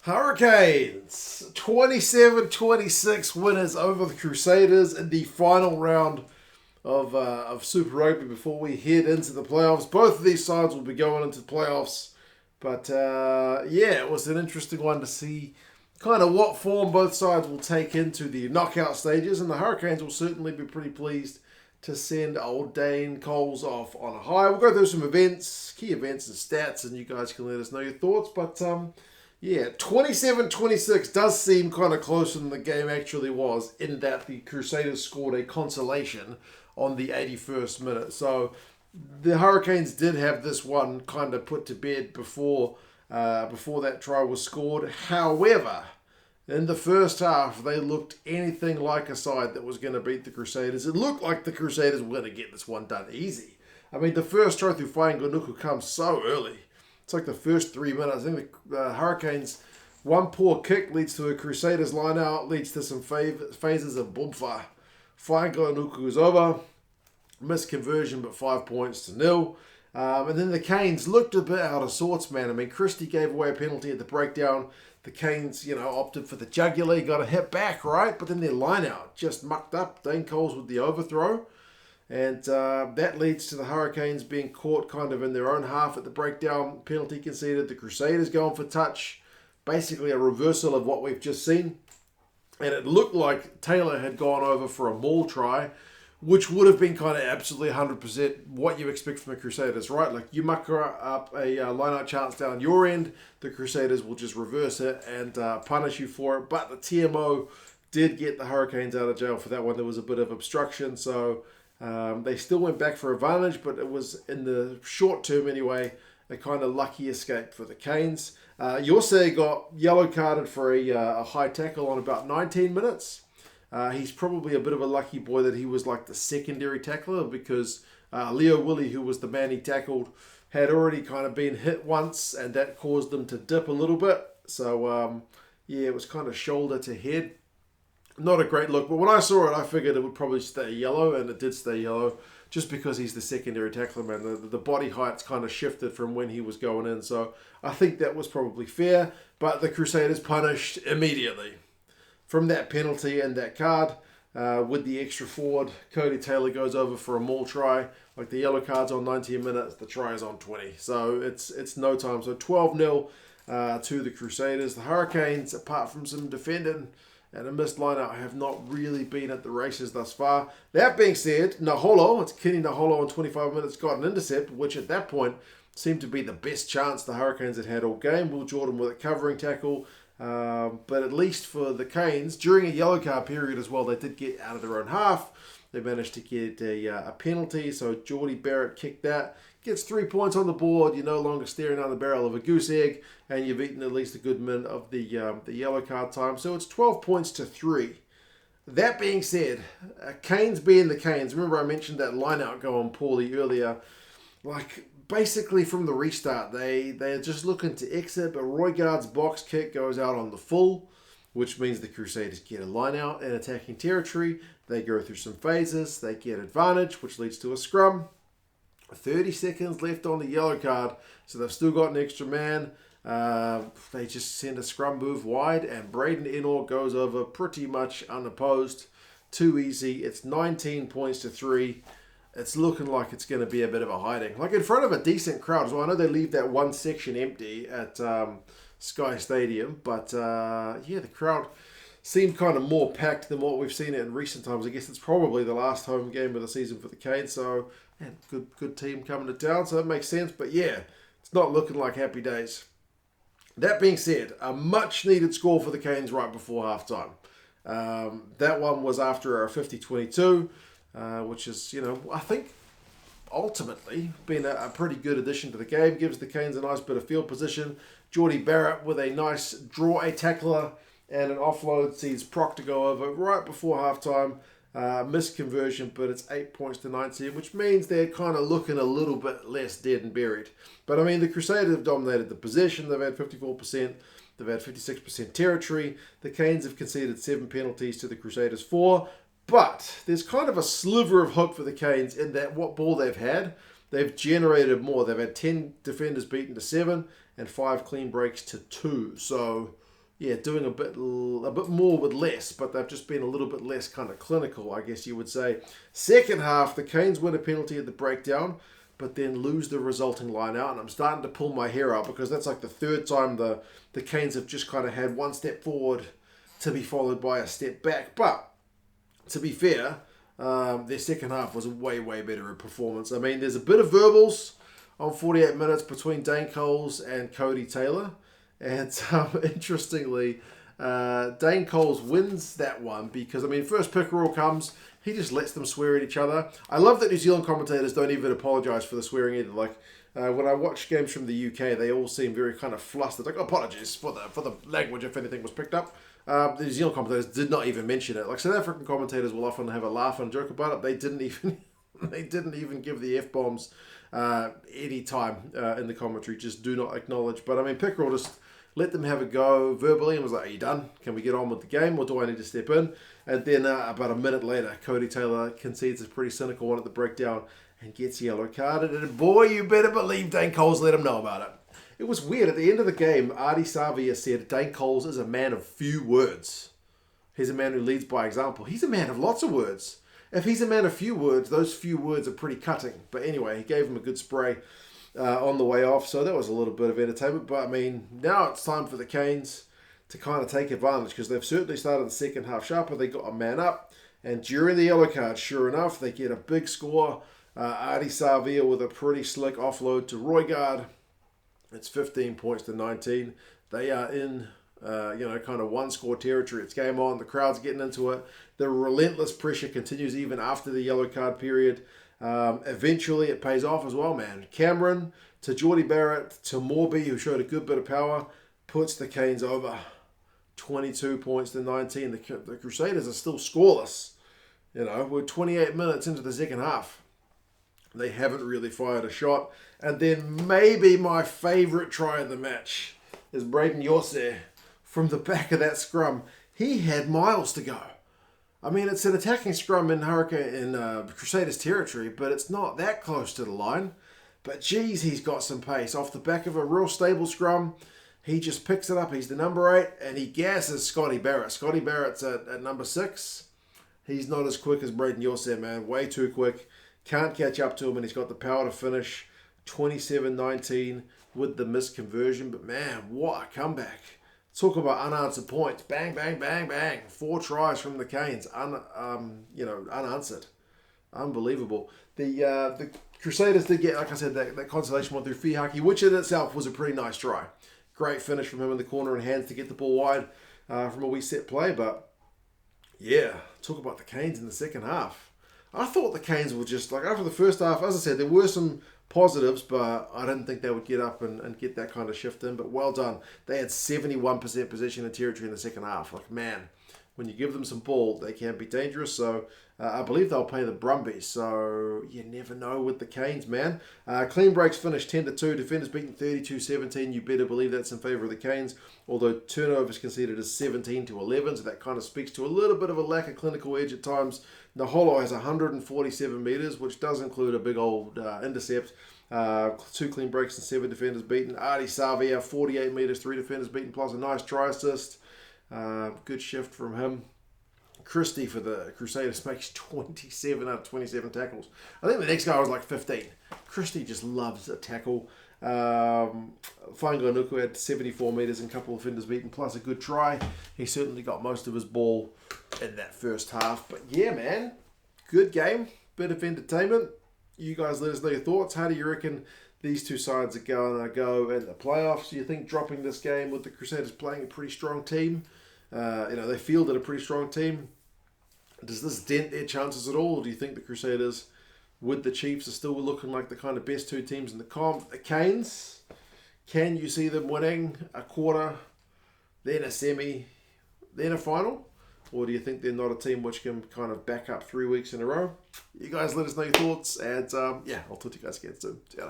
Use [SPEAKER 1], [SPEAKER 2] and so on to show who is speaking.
[SPEAKER 1] Hurricanes 27-26 winners over the Crusaders in the final round of Super Rugby before we head into the playoffs. Both of these sides will be going into the playoffs, but it was an interesting one to see kind of what form both sides will take into the knockout stages, and the Hurricanes will certainly be pretty pleased to send old Dane Coles off on a high. We'll go through some events, key events and stats, and you guys can let us know your thoughts, but 27-26 does seem kind of closer than the game actually was, in that the Crusaders scored a consolation on the 81st minute. So the Hurricanes did have this one kind of put to bed before that try was scored. However, in the first half, they looked anything like a side that was going to beat the Crusaders. It looked like the Crusaders were going to get this one done easy. I mean, the first try through Fainganuku comes so early. It's like the first 3 minutes. I think the Hurricanes, one poor kick leads to a Crusaders line out, leads to some phases of Bumfa. Fainganuku is over. Missed conversion, but 5 points to nil. And then the Canes looked a bit out of sorts, man. I mean, Christie gave away a penalty at the breakdown. The Canes, opted for the jugular. He got a hit back, right? But then their line out just mucked up. Dane Coles with the overthrow. And that leads to the Hurricanes being caught kind of in their own half at the breakdown. Penalty conceded. The Crusaders going for touch. Basically a reversal of what we've just seen. And it looked like Taylor had gone over for a maul try, which would have been kind of absolutely 100% what you expect from the Crusaders, right? Like, you muck up a line-out chance down your end, the Crusaders will just reverse it and punish you for it. But the TMO did get the Hurricanes out of jail for that one. There was a bit of obstruction, so they still went back for advantage, but it was, in the short term anyway, a kind of lucky escape for the Canes. Yosei got yellow carded for a high tackle on about 19 minutes. He's probably a bit of a lucky boy that he was like the secondary tackler, because Leo Willie, who was the man he tackled, had already kind of been hit once, and that caused them to dip a little bit. So, it was kind of shoulder to head. Not a great look, but when I saw it, I figured it would probably stay yellow, and it did stay yellow, just because he's the secondary tackler, man. The body height's kind of shifted from when he was going in, so I think that was probably fair, but the Crusaders punished immediately. From that penalty and that card, with the extra forward, Cody Taylor goes over for a maul try. Like, the yellow card's on 19 minutes, the try is on 20. So it's no time. So 12-0 to the Crusaders. The Hurricanes, apart from some defending and a missed lineout, have not really been at the races thus far. That being said, it's Kenny Naholo in 25 minutes got an intercept, which at that point seemed to be the best chance the Hurricanes had all game. Will Jordan with a covering tackle. But at least for the Canes, during a yellow card period as well, they did get out of their own half. They managed to get a penalty, so Geordie Barrett kicked that. Gets 3 points on the board. You're no longer staring down the barrel of a goose egg, and you've eaten at least a good min of the yellow card time. So it's 12 points to 3. That being said, Canes being the Canes, remember I mentioned that line-out going poorly earlier. Like, basically from the restart, they're just looking to exit, but Roygaard's box kick goes out on the full, which means the Crusaders get a line out in attacking territory. They go through some phases, they get advantage, which leads to a scrum. 30 seconds left on the yellow card, so they've still got an extra man. They just send a scrum move wide, and Braden Ennor goes over pretty much unopposed. Too easy. It's 19 points to 3. It's looking like it's going to be a bit of a hiding. Like, in front of a decent crowd as well. I know they leave that one section empty at Sky Stadium, but the crowd seemed kind of more packed than what we've seen it in recent times. I guess it's probably the last home game of the season for the Canes, so good team coming to town, so that makes sense. But it's not looking like happy days. That being said, a much-needed score for the Canes right before halftime. That one was after a 50-22. Which is, I think ultimately been a pretty good addition to the game. Gives the Canes a nice bit of field position. Geordie Barrett with a nice draw a tackler and an offload sees Proctor go over right before halftime. Missed conversion, but it's 8 points to 19, which means they're kind of looking a little bit less dead and buried. But I mean, the Crusaders have dominated the possession. They've had 54%. They've had 56% territory. The Canes have conceded 7 penalties to the Crusaders 4. But there's kind of a sliver of hope for the Canes in that what ball they've had, they've generated more. They've had 10 defenders beaten to 7 and 5 clean breaks to 2. So doing a bit more with less, but they've just been a little bit less kind of clinical, I guess you would say. Second half, the Canes win a penalty at the breakdown, but then lose the resulting line out, and I'm starting to pull my hair out because that's like the third time the Canes have just kind of had one step forward to be followed by a step back. But to be fair, their second half was a way, way better performance. I mean, there's a bit of verbals on 48 minutes between Dane Coles and Cody Taylor. And interestingly, Dane Coles wins that one because, I mean, first pickerel comes, he just lets them swear at each other. I love that New Zealand commentators don't even apologise for the swearing either. Like, when I watch games from the UK, they all seem very kind of flustered. Like, apologies for the language if anything was picked up. The New Zealand commentators did not even mention it. Like, South African commentators will often have a laugh and joke about it. They didn't even give the F-bombs any time in the commentary. Just do not acknowledge. But I mean, Pickerel just let them have a go verbally and was like, "Are you done? Can we get on with the game, or do I need to step in?" And then about a minute later, Cody Taylor concedes a pretty cynical one at the breakdown and gets yellow carded. And boy, you better believe Dane Coles let him know about it. It was weird. At the end of the game, Ardie Savia said Dane Coles is a man of few words. He's a man who leads by example. He's a man of lots of words. If he's a man of few words, those few words are pretty cutting. But anyway, he gave him a good spray on the way off. So that was a little bit of entertainment. But I mean, now it's time for the Canes to kind of take advantage because they've certainly started the second half sharper. They got a man up. And during the yellow card, sure enough, they get a big score. Ardie Savia with a pretty slick offload to Roygaard. It's 15 points to 19. They are in, kind of one-score territory. It's game on. The crowd's getting into it. The relentless pressure continues even after the yellow card period. Eventually, it pays off as well, man. Cameron to Geordie Barrett to Morby, who showed a good bit of power, puts the Canes over 22 points to 19. The Crusaders are still scoreless. We're 28 minutes into the second half. They haven't really fired a shot. And then maybe my favourite try of the match is Braden Yorseh from the back of that scrum. He had miles to go. I mean, it's an attacking scrum in Crusaders territory, but it's not that close to the line. But geez, he's got some pace. Off the back of a real stable scrum, he just picks it up. He's the number 8, and he gasses Scotty Barrett. Scotty Barrett's at number 6. He's not as quick as Braden Yorseh, man. Way too quick. Can't catch up to him, and he's got the power to finish 27-19 with the missed conversion. But man, what a comeback. Talk about unanswered points. Bang, bang, bang, bang. 4 tries from the Canes, unanswered. Unbelievable. The Crusaders did get, like I said, that consolation one through Fihaki, which in itself was a pretty nice try. Great finish from him in the corner and hands to get the ball wide from a wee set play. But yeah, talk about the Canes in the second half. I thought the Canes were just, like, after the first half, as I said, there were some positives, but I didn't think they would get up and get that kind of shift in. But well done. They had 71% possession and territory in the second half. Like, man, when you give them some ball, they can be dangerous. So I believe they'll play the Brumbies. So you never know with the Canes, man. Clean breaks finished 10-2. Defenders beaten 32-17. You better believe that's in favour of the Canes. Although turnovers conceded is 17-11. So that kind of speaks to a little bit of a lack of clinical edge at times. Naholo has 147 metres, which does include a big old intercept. 2 clean breaks and 7 defenders beaten. Ardie Savia, 48 metres, 3 defenders beaten, plus a nice try assist. Good shift from him. Christie for the Crusaders makes 27 out of 27 tackles. I think the next guy was like 15. Christie just loves a tackle. Whanganuku had 74 metres and a couple of defenders beaten, plus a good try. He certainly got most of his ball in that first half. But yeah, man, good game. Bit of entertainment. You guys let us know your thoughts. How do you reckon these two sides are going to go in the playoffs? Do you think dropping this game with the Crusaders playing a pretty strong team? They fielded a pretty strong team. Does this dent their chances at all? Or do you think the Crusaders with the Chiefs are still looking like the kind of best 2 teams in the comp? The Canes, can you see them winning a quarter, then a semi, then a final? Or do you think they're not a team which can kind of back up 3 weeks in a row? You guys let us know your thoughts. And I'll talk to you guys again soon. See ya.